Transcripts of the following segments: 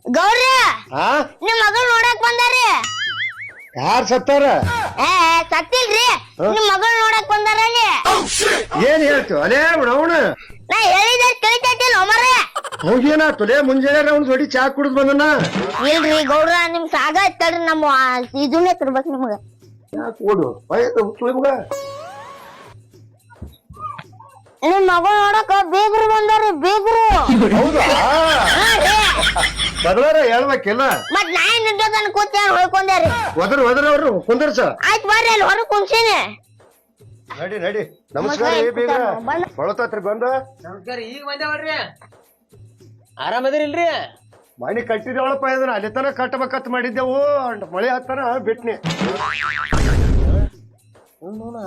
ಗೌರಿ ಹಾ ನಿಮ್ ಮಗಳು ನೋಡಕ್ ಬಂದಾರಿ. ಯಾರ್ ಸತ್ತಾರ? ಸತ್ತಿಲ್ರಿ, ನಿಮ್ ಮಗಳು ನೋಡಕ್ ಬಂದಾರ ಅಲ್ಲಿ. ಏನ್ ಹೇಳ್ತು ಅಲೇ ಅವನು? ನಾ ಹೇಳಿದ ತಿಳಿತೈತಿಲ್ಲ ಒಮರೇ. ಮುಗೇನಾತು ಲೇ? ಮುಂಜಾನೆ ಅವ್ನ ಜೋಡಿ ಚಾ ಕುಡಿದ್ ಬಂದನ. ಇಲ್ರಿ ಗೌಡ್ರ, ನಿಮ್ ಸಾಗ ಐತಲ್ರಿ, ನಮ್ಮ ಇದನ್ನೇ ತಿರ್ಬೇಕು ನಿಮ್ಗ. ಯಾಕೆ ಓಡು ಮಗ? ನಿಮ್ ಮಗಳು ನೋಡಕ ಬೀಗ್ರು ಬಂದಾರಿ, ಬೀಗ್ರು. ಹೌದಾ? ಬದಲಾರ ಹೇಳ್ಬೇಕಿಲ್ಲ. ಮತ್ ನಾ ನಿಂತದನ್ ಕೂತ ಹೊಯ್ಕೊಂಡೇರಿ. ಒದ್ರ ಅವ್ರು ಕುಂದರ್ಸ. ಆಯ್ತು ಬರ್ರಿ, ಅಲ್ಲಿ ಹೊರಗ್ ಕುಂಸೀನಿ. ನಡಿ ನಡಿ. ನಮಸ್ಕಾರ ಬೀಗ್ರ. ಹೊಳತತ್ರಿ ಬಂದ. ನಮಸ್ಕಾರ, ಈಗ ಬಂದೇವಲ್ರಿ. ಆರಾಮದಿರಿಲ್ರಿ? ಮನಿ ಕಟ್ಟಿದೇವಳಪ್ಪ, ಇದನ್ನ ಅಲ್ಲಿ ತನ ಕಟ್ಟಬೇಕತ್ ಮಾಡಿದ್ದೆವು. ಮಳೆ ಹತ್ತನ ಬಿಟ್ನಿ.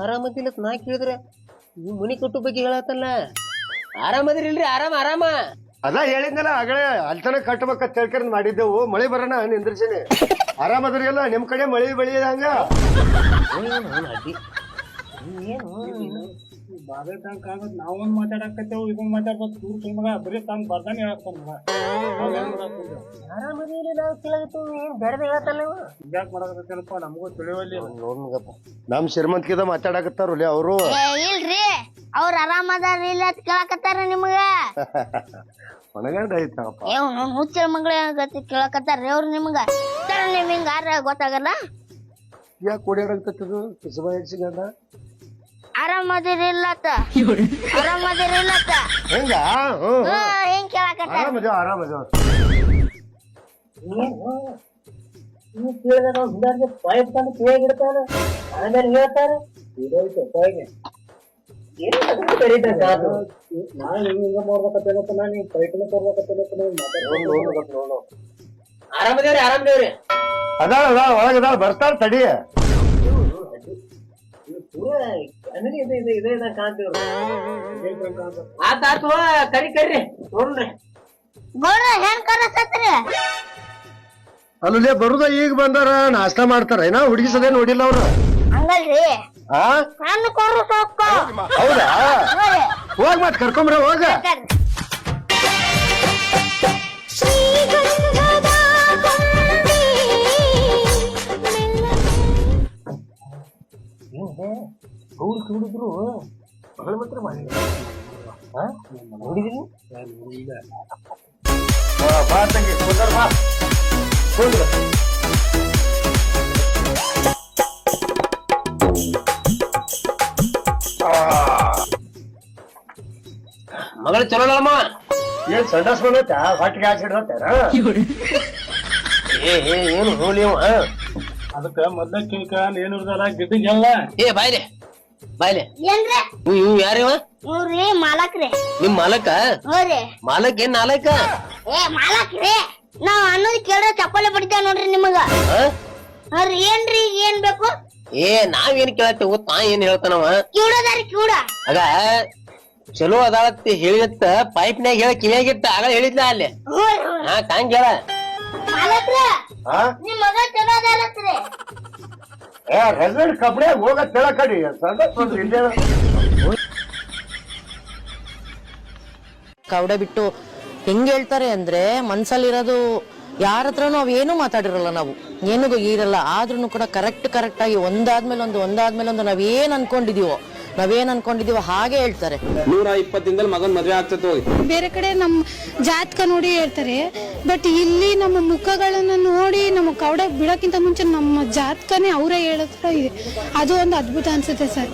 ಆರಾಮದಿಲ್ಲ ನಾ ಕೇಳಿದ್ರೆ ನೀವು ಮನಿ ಕಟ್ಟು ಬಗ್ಗೆ ಹೇಳತ್ತಲ್ಲ. ಆರಾಮದಿರಿಲ್ರಿ? ಆರಾಮ ಅದ ಹೇಳಿದ್ನಲ್ಲ ಆಗಲೇ, ಅಲ್ಲಿ ತನ ಕಟ್ಟಬೇಕತ್ ಹೇಳ್ಕರ್ ಮಾಡಿದ್ದೆವು. ಮಳೆ ಬರೋಣ ನಿಂದ್ರಿಸಿನಿ. ಆರಾಮದ್ರಿ ಎಲ್ಲ? ನಿಮ್ ಕಡೆ ಮಳಿ ಬೆಳಿ ಹಂಗ? ನಾವೊಂದ್ ಮಾತಾಡಕತ್ತೇವು, ಇದೊಂದ್ ಮಾತಾಡ್ಬೇಕು. ತೂರ್ ಮಗ ಬರೀ ತಾನು ಬರ್ದಾನೆ ಹೇಳತ್ತಾನ ಮಗ. ಯಾಕೆ ಮಾಡಕತ್ತೇನಪ್ಪ ನಮಗೂ ತಿಳಿವಲ್ಲಿ. ನಮ್ ಶ್ರೀಮಂತಿದ ಮಾತಾಡಕತ್ತಾರಲ್ಲ ಅವರು. ಇಲ್ರಿ, ಅವ್ರ ಆರಾಮದಾರ ಇಲ್ಲ ಅಂತ ಕೇಳಕತ್ತಾರ ನಿಮ್ಗ. ಒಣಗಂಡ ಐತಪ್ಪ. ಹುಚ್ಚರ ಮಗಳ ಕೇಳಕತ್ತಾರ್ರಿ ಅವ್ರು ನಿಮ್ಗ. ನಿಮ್ ಹಿಂಗ ಗೊತ್ತಾಗಲ್ಲ. ಯಾಕೆ ಓಡಾಡಕತ್ತದು ಕಿಸಬ ಹೆಚ್ಚಿಗಂಡ? ಆರಾಮದಿರಿಲ್ಲತ್ತ, ಆರಾಮದಿರಿಲ್ಲತ್ತ ಹೆಂಗ? ಹೆಂಗ್ ಕೇಳಕತ್ತಾರ? ಆರಾಮದ ಪೈಪ್ ತಂದು ಕೇಳಿರ್ತಾನೆ, ಆಮೇಲೆ ಹೇಳ್ತಾರೆ ಆರಾಮದೇವ್ರಿ. ಅದಾಳ ಒಳಗದಾಳ, ಬರ್ತಾಳ ತಡಿ. ಆತು ಕರಿ ನೋಡ್ರಿ. ಗೌಡ್ರ ಹೆಂಗ್ ಕರಸತ್ರಿ? ಅಲ್ಲೇ ಬರುದ ಈಗ ಬಂದಾರ, ನಾಷ್ಟ ಮಾಡ್ತಾರ. ಏನೋ ಹುಡುಗಿ ಸದೇ ನೋಡಿಲ್ಲ ಅವ್ರು. ಹಂಗಲ್ರಿ, ಆ ನಾನು ಕೊರು ಸೊಕ್ಕ. ಹೌದಾ? ಹೋಗ್ ಮತ್ ಕರ್ಕೊಂಬ್ರ ಹೋಗ. ಅವ್ರು ಕುಡಿದ್ರು ಮಗಳ ಮಾತ್ರ ಮಾಡಿ ನೋಡಿದ್ರಿ? ಬಾ ತಂಗಿ, ಕುಂದರ್ ಬಾ. ಕುಂದ್ರ. ಮಗಳು ಚಲೋ ಅಲ್ಲಮ್ಮ. ಏನ್ ಸಂಡಾಸ್ ಬಂದೈತ? ಹೊಟ್ಟಿಗೆ ಹಾಕಿಡ್ತಾರ. ಏನು ಹೋಲಿ ಅದಕ್ಕ ಮೊದ್ಲ ಕೇಕ ಏನಿರ್ದಲ್ಲ ಗಿಡ್ಡಿಗೆಲ್ಲ. ಬಾಯ್ಲೆ ಏನ್ರಿ? ಇವ್ ಯಾರಿವ? ಇವ್ರಿ ಮಾಲಕ್ರಿ. ನಿಮ್ ಮಾಲಕ? ಹೋರಿ ಮಾಲಕ್ ಏನ್ ನಾಲಕ? ಮಾಲಕ್ರಿ, ನಾವ್ ಅನ್ನೋದ್ ಕೇಳ್ರ ಚಪ್ಪಲಿ ಬಡಿತೇವ ನೋಡ್ರಿ ನಿಮಗ. ಅವ್ರಿ ಏನ್ರಿ, ಏನ್ ಬೇಕು? ನಾವೇನ್ ಕೇಳತ್ತೇವ ಗೊತ್ತಾ? ಏನ್ ಹೇಳ್ತಾನವ? ಕಿವುಡದಾರಿ ಕಿವುಡ. ಆಗ ಚಲೋ ಅದಾಳತ್ ಹೇಳಿತ್ತ ಪೈಪ್ನ್ಯಾಗ ಹೇಳ ಕಿವಿಯಾಗಿತ್ತ ಆಗ ಹೇಳಿದ್ಲ ಅಲ್ಲಿ. ಕಾಂಗ್ ಹೇಳ ಮಾಲಕ್ರ, ನಿಮ್ ಮಗ ಚಲೋ ಅದಾರತ್ರಿ. ರೆಸಾರ್ಟ್ ಕಬ್ಡೆ ಹೋಗ ತೆಳ ಕಡಿ. ಸಂಡಾಸ್ ಬಂದ್ರಿ ಇಲ್ಲೇ. ಕವಡ ಬಿಟ್ಟು ಹೆಂಗ್ ಹೇಳ್ತಾರೆ ಅಂದ್ರೆ, ಮನ್ಸಲ್ಲಿರೋದು ಯಾರ ಹತ್ರನೂ ಅವೇನು ಮಾತಾಡಿರಲ್ಲ, ನಾವು ಏನು ಇರಲ್ಲ. ಆದ್ರೂ ಕೂಡ ಕರೆಕ್ಟ್ ಆಗಿ ಒಂದಾದ್ಮೇಲೆ ಒಂದು ನಾವೇನ್ ಅನ್ಕೊಂಡಿದೀವೋ ಹಾಗೆ ಹೇಳ್ತಾರೆ. 120 ದಿನದಲ್ಲಿ ಮಗನ್ ಮದ್ವೆ ಆಗ್ತದೆ. ಬೇರೆ ಕಡೆ ನಮ್ಮ ಜಾತಕ ನೋಡಿ ಹೇಳ್ತಾರೆ, ಬಟ್ ಇಲ್ಲಿ ನಮ್ಮ ಮುಖಗಳನ್ನ ನೋಡಿ ನಮ್ಮ ಕವಡ ಬಿಡೋಕ್ಕಿಂತ ಮುಂಚೆ ನಮ್ಮ ಜಾತಕನೇ ಅವರೇ ಹೇಳೋ ಥರ ಇದೆ. ಅದು ಒಂದು ಅದ್ಭುತ ಅನ್ಸುತ್ತೆ ಸರ್.